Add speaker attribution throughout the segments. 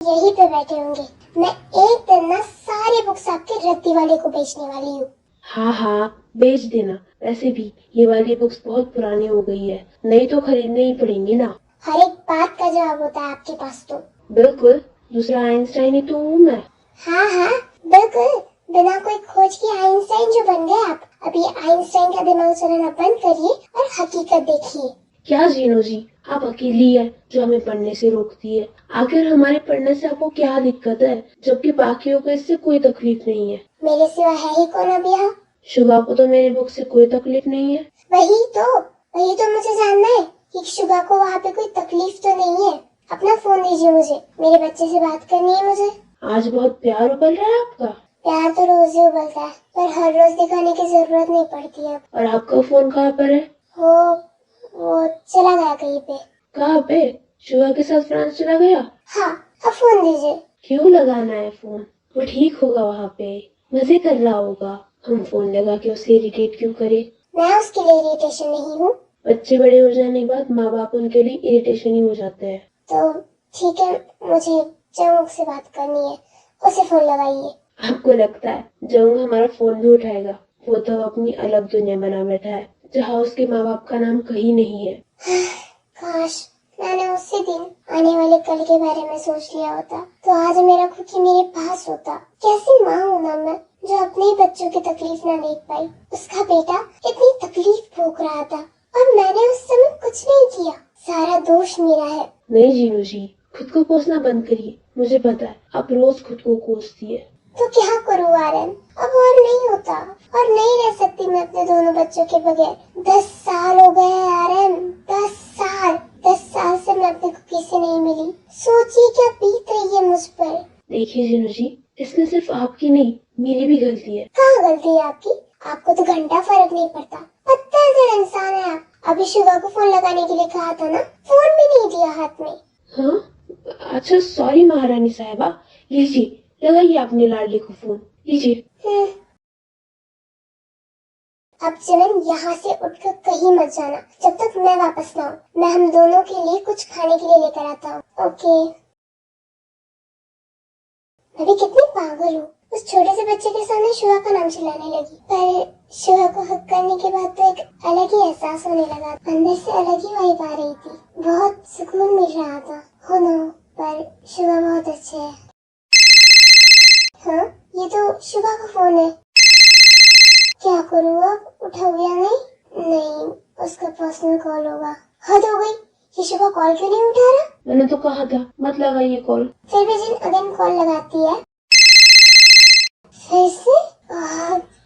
Speaker 1: यहीं पे बैठे होंगे। मैं एक दिन ना सारे बुक्स आपके रद्दी वाले को बेचने वाली हूँ।
Speaker 2: हाँ हाँ, बेच देना। वैसे भी ये वाली बुक्स बहुत पुरानी हो गई है, नई तो खरीदनी ही पड़ेंगी ना।
Speaker 1: हर एक बात का जवाब होता है आपके पास तो।
Speaker 2: बिल्कुल, दूसरा आइंस्टाइन ही तो हूँ मैं।
Speaker 1: हाँ हाँ बिल्कुल, बिना कोई खोज के आइंस्टाइन जो बन गए आप। अभी आइंस्टाइन का दिमाग चलाना बंद करिए और हकीकत देखिए।
Speaker 2: क्या जीनो जी, आप अकेली है जो हमें पढ़ने से रोकती है। आखिर हमारे पढ़ने से आपको क्या दिक्कत है, जबकि बाकियों को इससे कोई तकलीफ नहीं है।
Speaker 1: मेरे सिवा है ही कौन अभी यहाँ?
Speaker 2: शुभा को तो मेरी बुक से कोई तकलीफ नहीं है।
Speaker 1: वही तो मुझे जानना है कि शुभा को वहाँ पे कोई तकलीफ तो नहीं है। अपना फोन दीजिए मुझे, मेरे बच्चे से बात करनी है मुझे।
Speaker 2: आज बहुत प्यार उबल रहा है आपका।
Speaker 1: प्यार तो रोज ही उबलता है, पर हर रोज दिखाने की जरूरत नहीं पड़ती है।
Speaker 2: और आपका फोन कहाँ पर है?
Speaker 1: वो चला गया कहीं पे।
Speaker 2: कहाँ पे? शुभा के साथ फ्रांस चला गया?
Speaker 1: हाँ, अब फोन दीजिए।
Speaker 2: क्यों लगाना है फोन? वो ठीक होगा, वहाँ पे मजे कर रहा होगा। हम फोन लगा के उसे इरिटेट क्यों करे?
Speaker 1: मैं उसके लिए इरिटेशन नहीं हूँ।
Speaker 2: बच्चे बड़े हो जाने के बाद माँ बाप उनके लिए इरिटेशन ही हो जाते हैं।
Speaker 1: तो ठीक है, मुझे जंग से बात करनी है, उसे फोन लगाइए।
Speaker 2: आपको लगता है जंग हमारा फोन भी उठाएगा? वो तो अपनी अलग दुनिया बना बैठा है, जहाँ उसके माँ बाप का नाम कहीं नहीं है।
Speaker 1: काश मैंने उसी दिन आने वाले कल के बारे में सोच लिया होता, तो आज मेरा खुशी मेरे पास होता। कैसी माँ हूँ ना मैं, जो अपने ही बच्चों की तकलीफ ना देख पाई। उसका बेटा इतनी तकलीफ भोग रहा था और मैंने उस समय कुछ नहीं किया। सारा दोष मेरा है।
Speaker 2: नहीं जीनू जी, खुद को कोसना बंद करिए। मुझे पता है आप रोज खुद को कोसती है।
Speaker 1: तो क्या करूँ आर्यन, अब और नहीं होता, और नहीं रह सकती मैं अपने दोनों बच्चों के बगैर। 10 साल हो गए हैं आर्यन, 10 साल। 10 साल से मैं अपने कुकी से नहीं मिली। सोचिए क्या बीत रही है मुझ पर।
Speaker 2: देखिए जीनू जी, इसमें सिर्फ आपकी नहीं, मेरी भी गलती है।
Speaker 1: कहाँ गलती है आपकी? आपको तो घंटा फर्क नहीं पड़ता। पत्थर दिल इंसान है आप। अभी शिवा को फोन लगाने के लिए कहा था ना, फोन भी नहीं दिया हाथ में।
Speaker 2: हाँ अच्छा, सॉरी महारानी साहिबा। लीजिए, लगाइए अपने लाडले को फोन, लीजिए।
Speaker 1: अब चलन यहाँ से उठकर कहीं मत जाना जब तक मैं वापस ना आऊँ। मैं हम दोनों के लिए कुछ खाने के लिए लेकर आता हूँ। ओके। मैं भी कितनी पागल हूँ, उस छोटे से बच्चे के सामने शिवा का नाम चिल्लाने लगी। पर शिवा को हक करने के बाद तो एक अलग ही एहसास होने लगा। अंदर से अलग ही वाइब आ रही थी, बहुत सुकून मिल रहा था। हो नो, पर शिवा बहुत अच्छे है। हाँ, ये तो शिवा का फोन है। क्या करूँ अब, उठाऊँ या नहीं? नहीं, उसका पर्सनल कॉल होगा। हद हो गई, ये शिवा कॉल क्यों नहीं उठा रहा?
Speaker 2: मैंने तो कहा था मत लगाइए कॉल।
Speaker 1: फिर भी जिन अगेन कॉल लगाती है। फिर से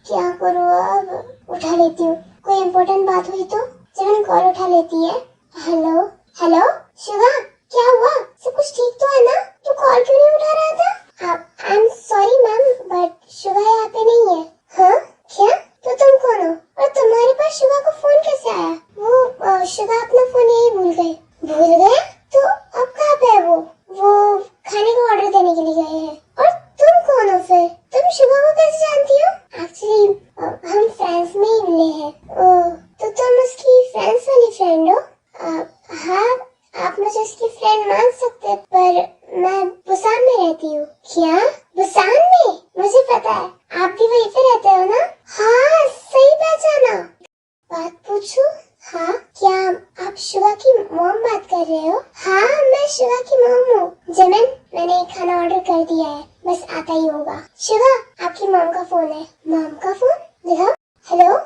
Speaker 1: क्या करूँ अब, उठा लेती हूँ। कोई इम्पोर्टेंट बात हुई तो जिन कॉल उठा लेती है। हेलो हेलो शिवा, क्या हुआ? सब कुछ ठीक तो है ना? तू कॉल क्यों नहीं उठा रहा था? I am sorry ma'am, but Shiva यहाँ पे नहीं है। हाँ क्या? तो तुम कौन हो और तुम्हारे पास शिवा का फोन कैसे आया? वो शिवा अपना फोन यही भूल गए। भूल गए? तो अब कहाँ पे है वो खाने का ऑर्डर देने के लिए गए हैं। और तुम कौन हो फिर? तुम शिवा को कैसे जानती हो? एक्चुअली हम फ्रांस में ही मिले हैं। ओह, तो तुम उसकी फ्रांस वाली फ्रेंड हो? हाँ, आप मुझे उसकी फ्रेंड मान सकते हैं, पर मैं बुसान में रहती हूँ। क्या? बुसान में? मुझे पता है, आप भी वहीं पे रहते हो ना? हाँ, सही पहचाना। बात पूछूं? हाँ, क्या आप शिवा की मॉम बात कर रहे हो? हाँ, मैं शिवा की मॉम हूँ। जमन, मैंने खाना ऑर्डर कर दिया है, बस आता ही होगा। शिवा, आपकी मॉम का फोन है। मॉम का फोन? दिखाओ। हेलो?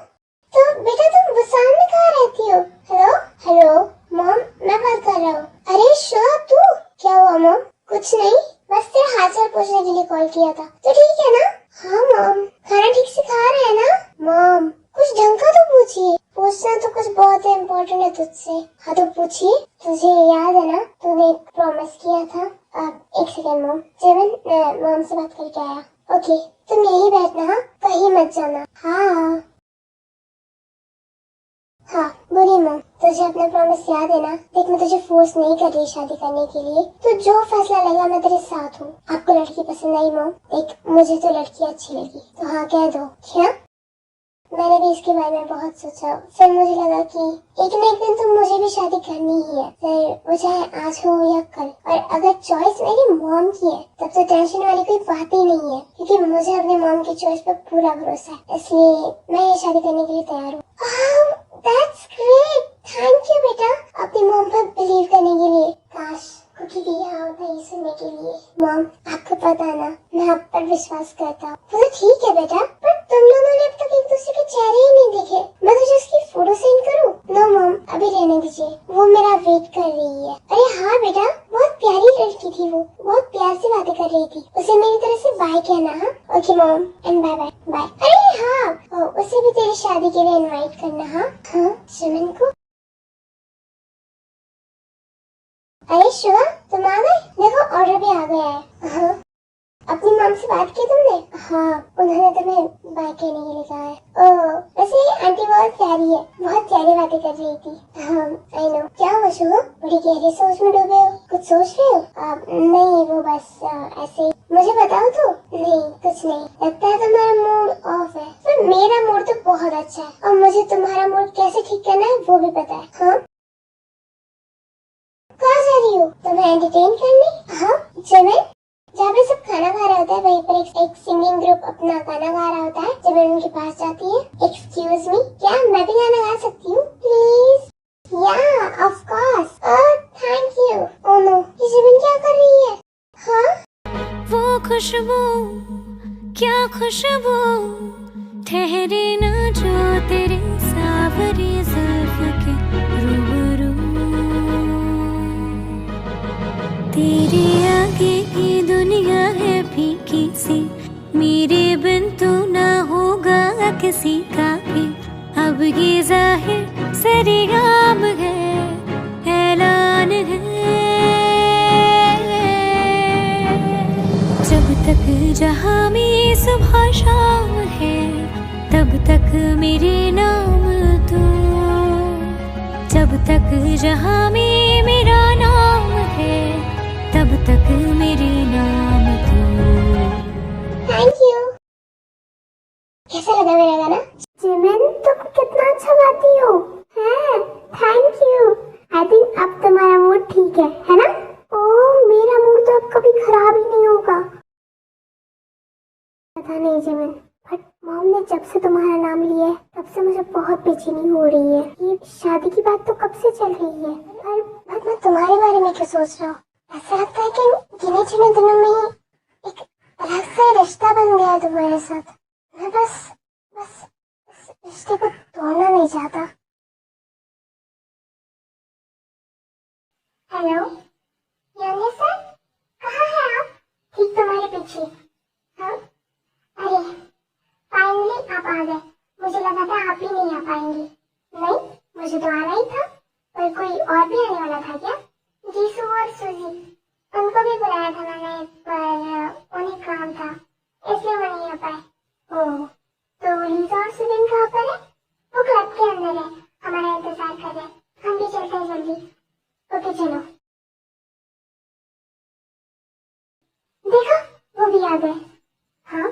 Speaker 1: तो बेटा तुम बुसान में कहाँ रहती हो? हेलो हेलो मॉम, मैं बात कर रहा हूँ। अरे शिवा तू? क्या हुआ मॉम? कुछ नहीं, बस तेरा हाल चाल पूछने के लिए कॉल किया था। तो ठीक है ना? हाँ मॉम, खाना ठीक से खा रहे हैं ना? मॉम, कुछ ढंग का तो पूछिए। पूछना तो कुछ बहुत इम्पोर्टेंट है तुझसे। हाँ तो पूछिए। तुझे याद है ना, तूने एक प्रॉमिस किया था। एक सेकंड मॉम, जेवन मैं मॉम से बात करके आया। ओके, तुम यही बैठना, हाँ, कहीं मत जाना। हाँ हाँ, बोलिए मॉम, तुझे अपना प्रॉमिस याद है ना? देख, मैं तुझे फोर्स नहीं कर रही शादी करने के लिए, तो जो फैसला लगा मैं तेरे साथ हूँ। आपको लड़की पसंद आई मॉम? देख, मुझे तो लड़की अच्छी लगी, तो हाँ कह दो। क्या? मैंने भी इसके बारे में बहुत सोचा। फिर मुझे लगा कि एक न एक दिन तो मुझे भी शादी करनी ही है, फिर वो चाहे आज हो या कल। और अगर चॉइस मेरी मॉम की है तब तो टेंशन वाली कोई बात ही नहीं है, क्योंकि मुझे अपनी मॉम की चॉइस पर पूरा भरोसा है। इसलिए मैं ये शादी करने के लिए तैयार हूँ। That's great! थैंक यू बेटा अपनी मॉम पर बिलीव करने के लिए। काश कुकी भी यहाँ होता ये सुनने के लिए। मॉम, आपको पता है ना, मैं आप पर विश्वास करता हूँ। वो तो ठीक है बेटा, पर तुम दोनों ने अब तक एक दूसरे के चेहरे ही नहीं देखे। मैं तुझे उसकी फोटो सेंड करूँ? नो मॉम, अभी रहने दीजिए, वो मेरा वेट कर रही है। अरे हाँ बेटा, बहुत प्यारी लड़की थी वो, बहुत प्यार से बातें कर रही थी। उसे मेरी तरफ से बाय कहना। हाँ okay mom, and bye bye bye. अरे हाँ, उसे भी तेरी शादी के लिए इनवाइट करना। हाँ जिमिन को। अरे शिवा, तुम आ गए? देखो ऑर्डर भी आ गया है। हाँ, अपनी मॉम से बात की तुमने? हाँ, उन्होंने तुम्हें बाय कहने के लिए कहा है। ओह, वैसे आंटी बहुत प्यारी है, बहुत प्यारी बातें कर रही थी। हाँ आई नो। क्या हुआ शिवा, बड़ी गहरी सोच में डूबे हो? कुछ सोच रहे हो? नहीं, वो बस ऐसे ही। मुझे बताओ तो। नहीं कुछ नहीं, लगता है तुम्हारा मूड ऑफ है। पर मेरा मूड तो बहुत अच्छा है, और मुझे तुम्हारा मूड कैसे ठीक करना है वो भी पता है। हाँ, कहाँ जा रही हो? तुम्हें एंटरटेन करने? हाँ जिमिन, जहाँ पे सब खाना खा रहा होता है वहीं पर एक सिंगिंग ग्रुप अपना गाना गा रहा होता है। जिमिन उनके पास जाती है। एक्सक्यूज मी, क्या मैं भी गाना गा सकती हूँ प्लीज? या of course. Oh thank you. Oh no, ये जिमिन क्या कर रही है? हाँ,
Speaker 3: वो खुशबू, क्या खुशबू, ठहरे ना जो तेरे सावरी जुल्फ के रूबरू। तेरे आगे की दुनिया है फीकी सी, मेरे बिन तू ना होगा किसी का भी। अब ये जाहिर सरेआम है, ऐलान है। जब तक जहाँ में सुबह शाम है, तब तक मेरे नाम तू। जब तक जहाँ में मेरा नाम है, तब तक मेरे नाम तू।
Speaker 1: Thank you. कैसा लगा मेरा गाना? जिमिन, तुम कितना अच्छा गाती हो। हैं, थैंक यू। आई थिंक अब तुम्हारा मूड ठीक है ना? ओह, मेरा मूड तो अब कभी खराब ही नहीं होगा। पता नहीं जिमिन, बट मॉम ने जब से तुम्हारा नाम लिया है तब से मुझे बहुत बेचैनी हो रही है। ये शादी की बात तो कब से चल रही है, पर मैं तुम्हारे बारे में क्यों सोच रहा हूँ? ऐसा लगता है कि गिने चुने दिनों में ही एक अलग सा रिश्ता बन गया है तुम्हारे साथ। मैं बस इस रिश्ते को तोड़ना नहीं चाहता। हेलो योनी सर, कहाँ हैं आप? ठीक तुम्हारे पीछे। हाँ, अरे फाइनली आप आ गए। मुझे लगा था आप ही नहीं आ पाएंगे। नहीं, मुझे तो आना ही था, पर कोई और भी आने वाला था क्या? जीसू और सूजी, उनको भी बुलाया था मैंने, पर उन्हें काम था इसलिए वो नहीं आ पाए। ओह, तो लीजा और सुबिन कहाँ पर है? वो क्लब के अंदर है, हमारा इंतजार कर रहे हैं। हम भी चलते हैं जल्दी। ओके चलो। देखो वो भी आ गए। हाँ,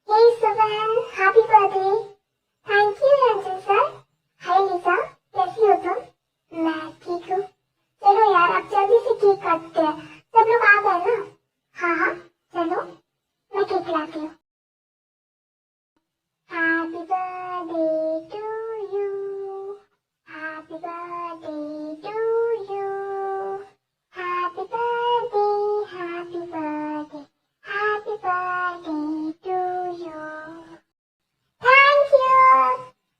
Speaker 1: hey Subin, happy birthday. Thank you Ranjan sir. Hi Liza, कैसी हो तुम? मैं ठीक हूँ। चलो यार, अब जल्दी से केक काटते हैं। सब लोग आ गए ना? हाँ चलो, मैं केक लाती हूँ। Happy birthday to you, happy birthday to you, happy birthday, happy birthday, happy birthday to you.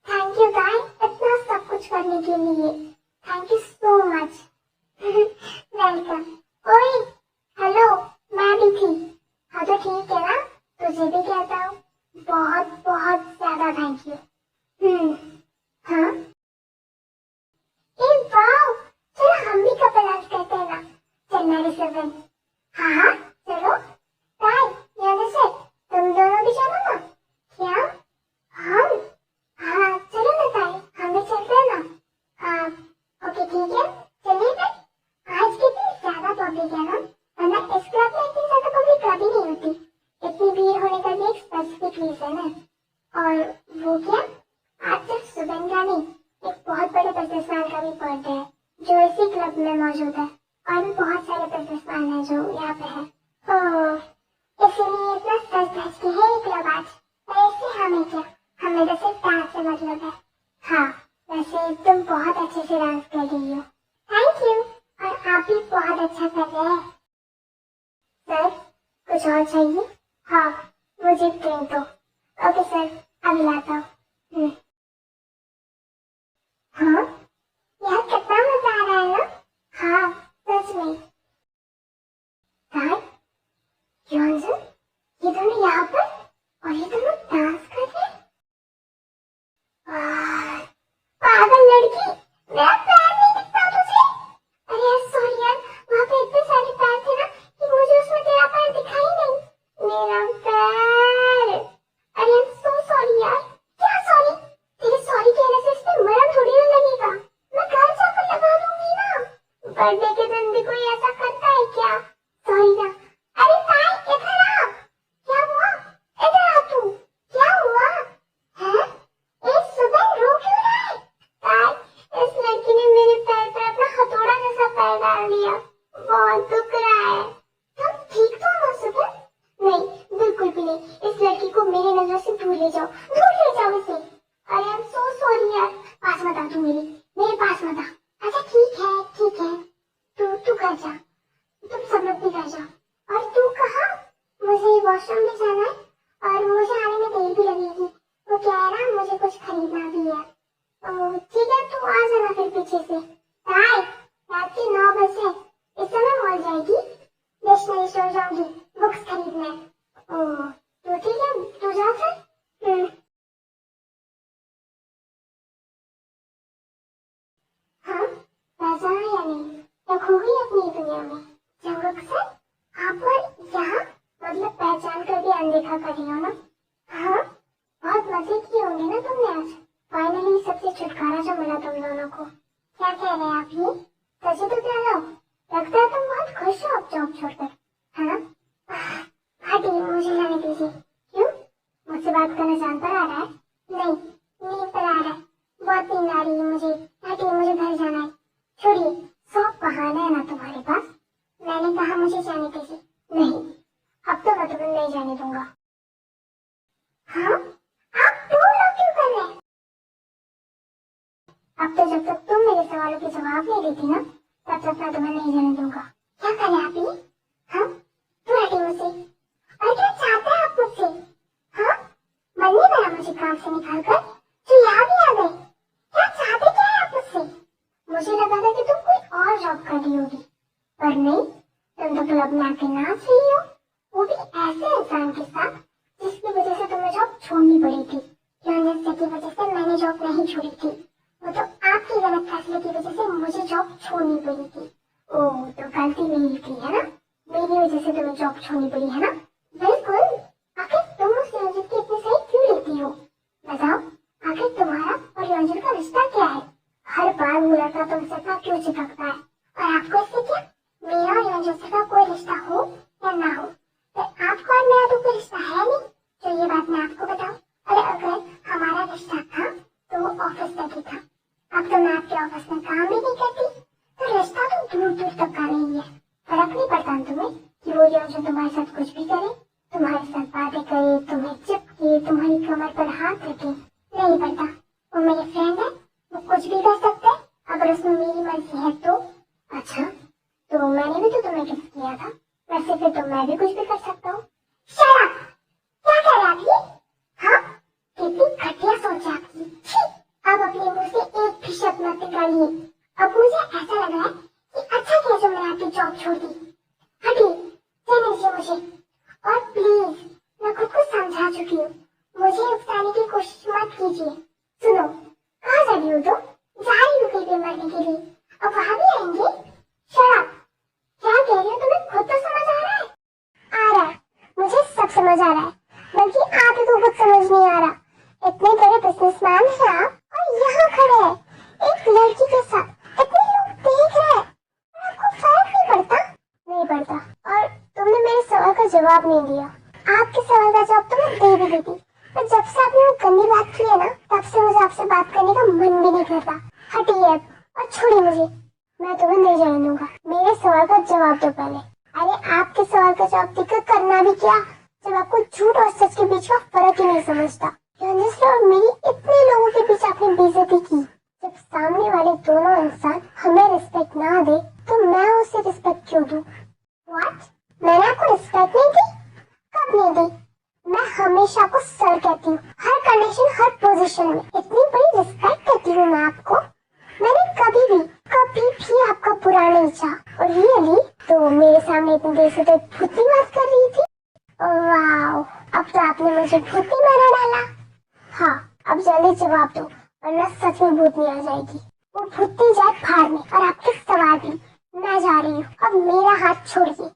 Speaker 1: Thank you guys, इतना सब कुछ करने के लिए thank you so much. Welcome. ओए हेलो, मैं भी थी। हाँ तो ठीक है ना, तुझे भी कहता हूँ बहुत बहुत ज्यादा थैंक यू। हाँ, ए वाओ, चलो हम भी कपल डांस करते हैं ना। चल मेरे सेवन। हाँ चलो। बाय यानी से, तुम दोनों भी चलो ना। क्या हम? हाँ चलो ना ताई, हम भी चलते हैं ना। हाँ ओके ठीक है, चलिए फिर। आज कितनी ज्यादा पब्लिक है ना, वरना इस क्लब में इतनी ज्यादा पब्लिक कभी नहीं होती। इतनी भीड़ होने का भी एक स्पेसिफिक रीजन है, और वो क्या? कुछ और चाहिए? हाँ, मुझे प्रिंट दो। ओके सर, अभी लाता हूँ। हाँ यार, कितना मजा आ रहा है ना। हाँ सच में। यार योंजन, ये दोनों यहाँ पर और ये दोनों डांस कर रहे हैं। वाह, पागल लड़की, मेरा पैर नहीं दिखता तुझे? अरे यार सॉरी यार, वहाँ पे इतने सारे पैर थे ना कि मुझे उसमें तेरा पैर दिखाई नहीं। मेरा पैर। अरे आई एम सो सॉरी यार। क्या सॉरी? तेरे सॉरी कहने से इसमें मरम थोड़ी ना लगेगा। मैं घर जाकर लगा दूंगी ना। बर्थडे के दिन भी कोई ऐसा करता है क्या? सॉरी ना। अरे ताई इधर आ। क्या हुआ? इधर आ तू। क्या हुआ? हैं? इस सुबह रो क्यों रहा है? ताई, इस लड़की ने मेरे पैर पर अपना हथौड़ा जैसा पैर डाल दिया। बहुत दुख रहा है। तुम ठीक तो हो सुबह? नहीं, बिल्कुल भी नहीं। इस लड़की को मेरी नजर से दूर ले जाओ, दूर ले जाओ इसे। अरे आई एम सो सॉरी यार। पास मत आ तू मेरे पास मत आ। अच्छा ठीक है ठीक है, तू घर जा। तुम सब लोग भी घर जाओ। और तू कहाँ? मुझे वॉशरूम भी जाना है और मुझे आने में देर भी लगेगी। वो क्या है ना, मुझे कुछ खरीदना भी है। ठीक है, तू आ जाना फिर पीछे से। ताई, रात के 9 बजे इस समय मॉल जाएगी, डिक्शनरी स्टोर जाऊंगी बुक्स खरीदने। तो ठीक है, तू जा फिर। हाँ, पहचाना या नहीं? या खो गई अपनी दुनिया में? जंगल से आप और यहाँ मतलब पहचान कर भी अनदेखा कर रही हो ना? हाँ, बहुत मजे किए होंगे ना तुमने आज। फाइनली सबसे छुटकारा जो मिला तुम दोनों को। क्या कह रहे हैं आप ये? सच तो कह लो। लगता है तुम बहुत खुश हो अब जॉब छोड़कर, है ना? हटिए, मुझे जाने दीजिए। क्यों? मुझसे बात करना जान पर आ रहा है? नहीं, नींद पर आ रहा है। बहुत नींद आ रही है मुझे। हटिए, मुझे घर जाना है। छोड़िए, 100 बहाने है ना तुम्हारे पास। मैंने कहा मुझे जाने दीजिए। नहीं, अब तो मैं तुम्हें नहीं जाने दूंगा। हाँ, आप दो लोग क्यों कर रहे हैं? अब तो जब तक तुम मेरे सवालों के जवाब नहीं देती ना, तब तक मैं तुम्हें नहीं जाने दूंगा। क्या करें आप ये? हाँ, तू हटी मुझसे। और क्या चाहते हैं आप मुझसे? हाँ, मन नहीं बना मुझे काम से निकाल कर, जो यहाँ भी आ गए। क्या चाहते क्या है आप मुझसे? मुझे लगा था कि तुम कोई और जॉब कर रही होगी, पर नहीं, तुम तो क्लब में आके नाच रही हो। वो भी ऐसे इंसान के साथ जिसकी वजह से तुम्हें जॉब छोड़नी पड़ी थी। की वजह से मैंने जॉब नहीं छोड़ी थी। वो तो आपकी गलत फैसले की वजह से मुझे जॉब छोड़नी पड़ी थी। ओह, तो गलती मेरी थी है ना? मेरी वजह से तुम्हें जॉब छोड़नी पड़ी है ना? बिल्कुल। आखिर तुम उस रंजित की इतनी सही क्यों लेती हो? बताओ, आखिर तुम्हारा और रंजित का रिश्ता क्या है? हर बार वो लड़का तुमसे इतना क्यों चिपकता है? और आपको इससे क्या? मेरा और रंजित का कोई रिश्ता हो या ना हो, तो आपको और मेरा तो कोई रिश्ता है नहीं। तो ये बात मैं आपको बताऊं, अरे अगर हमारा रिश्ता था तो वो ऑफिस तक ही था। अब तो मैं आपके ऑफिस में काम भी नहीं करती, तो रिश्ता तो दूर दूर तक का नहीं है। फर्क नहीं पड़ता तुम्हें कि वो जो तुम्हारे साथ कुछ भी करे, तुम्हारे साथ बातें करे, तुम्हें चिपके, तुम्हारी कमर पर हाथ रखे, नहीं पड़ता। वो मेरे फ्रेंड है, वो कुछ भी कर सकते हैं अगर उसमें मेरी मर्जी है तो। अच्छा, तो मैंने भी तो तुम्हें किस किया था, वैसे फिर तो मैं भी कुछ भी कर सकता हूँ। Shut up! क्या कह रहे आप ये? हाँ, कितनी घटिया सोच है आपकी। छी! अब अपने मुंह से एक भी शब्द मत निकालिए। अब मुझे ऐसा लग रहा है कि अच्छा किया जो मैंने आपकी जॉब छोड़ दी। हटिए, जाने दीजिए मुझे। और प्लीज, मैं खुद को समझा चुकी हूँ, मुझे उकसाने की कोशिश मत कीजिए। सुनो, कहाँ जा रही हो तुम? जा रही हूँ कहीं पे मरने के लिए, अब वहाँ भी आएंगे? Shut up! क्या कह रही हो, तुम्हें खुद तो समझ आ रहा है? आ रहा है, मुझे सब समझ आ रहा है, बल्कि आप ही को कुछ समझ नहीं आ रहा। इतने बड़े बिजनेसमैन हैं आप और यहाँ खड़े हैं एक लड़की के साथ, इतने लोग देख रहे हैं, आपको फर्क नहीं पड़ता? नहीं पड़ता। और तुमने मेरे सवाल का जवाब नहीं दिया। आपके सवाल का जवाब तो मैं दे भी देती, पर जब से आपने वो गंदी बात की है ना, तब से मुझे आपसे बात करने का मन भी नहीं करता। हटिए अब और छोड़िए मुझे, मैं तुम्हें नहीं जाने दूंगा। मेरे सवाल का जवाब दो पहले। अरे आपके सवाल का जवाब देकर करना भी क्या, जब आपको झूठ और सच के बीच का फर्क ही नहीं समझता। और मेरी इतने लोगों के बीच आपने बेइज्जती की। जब सामने वाले दोनों इंसान हमें रिस्पेक्ट ना दे, तो मैं उसे रिस्पेक्ट क्यों दूं? व्हाट? मैंने आपको रिस्पेक्ट नहीं दी? नहीं दी। मैं हमेशा आपको सर कहती हूँ, हर कंडीशन हर पोजीशन में। इतनी बड़ी रिस्पेक्ट करती हूँ मैं आपको। मैंने कभी भी आपका बुरा नहीं चाहा। और रियली तो मेरे सामने इतनी देर से तो भूती बात कर रही थी। वाह, अब तो आपने मुझे भूती बना डाला। हाँ, अब जल्दी जवाब दो वरना सच में भूतनी आ जाएगी। वो भूतनी जाए भाड़ में और आपके सवाल भी। मैं जा रही हूँ, अब मेरा हाथ छोड़िए,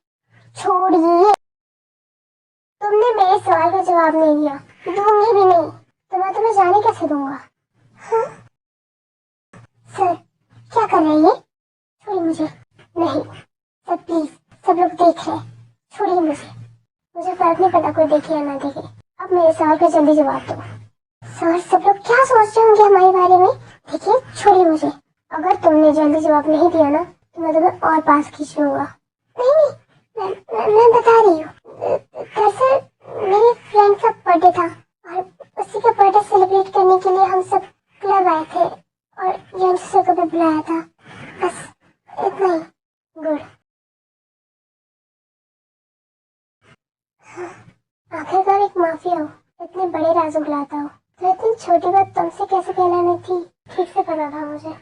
Speaker 1: छोड़िए। तुमने मेरे सवाल का जवाब नहीं दिया, दूंगी भी नहीं, तो मैं तुम्हें जाने कैसे दूंगा? हाँ? सर क्या कर रहे हैं? छोड़िए मुझे। नहीं सर प्लीज, सब लोग देख रहे हैं, छोड़िए मुझे फर्क नहीं पड़ता कोई देखे या ना देखे। अब मेरे सवाल का जल्दी जवाब दो। सर सब लोग क्या सोच रहे होंगे हमारे बारे में? देखिए छोड़िए मुझे। अगर तुमने जल्दी जवाब नहीं दिया ना तो मैं तुम्हें और पास खींच लूंगा। नहीं, मैं बता रही हूँ। दरअसल मेरे फ्रेंड का बर्थडे था और उसी का बर्थडे सेलिब्रेट करने के लिए हम सब क्लब आए थे और यंगस्टर को भी बुलाया था। बस इतना ही। गुड। आखिरकार एक माफिया हो, इतने बड़े राज उगलाता हो, तो इतनी छोटी बात तुमसे कैसे कहलानी थी? ठीक से पता था मुझे।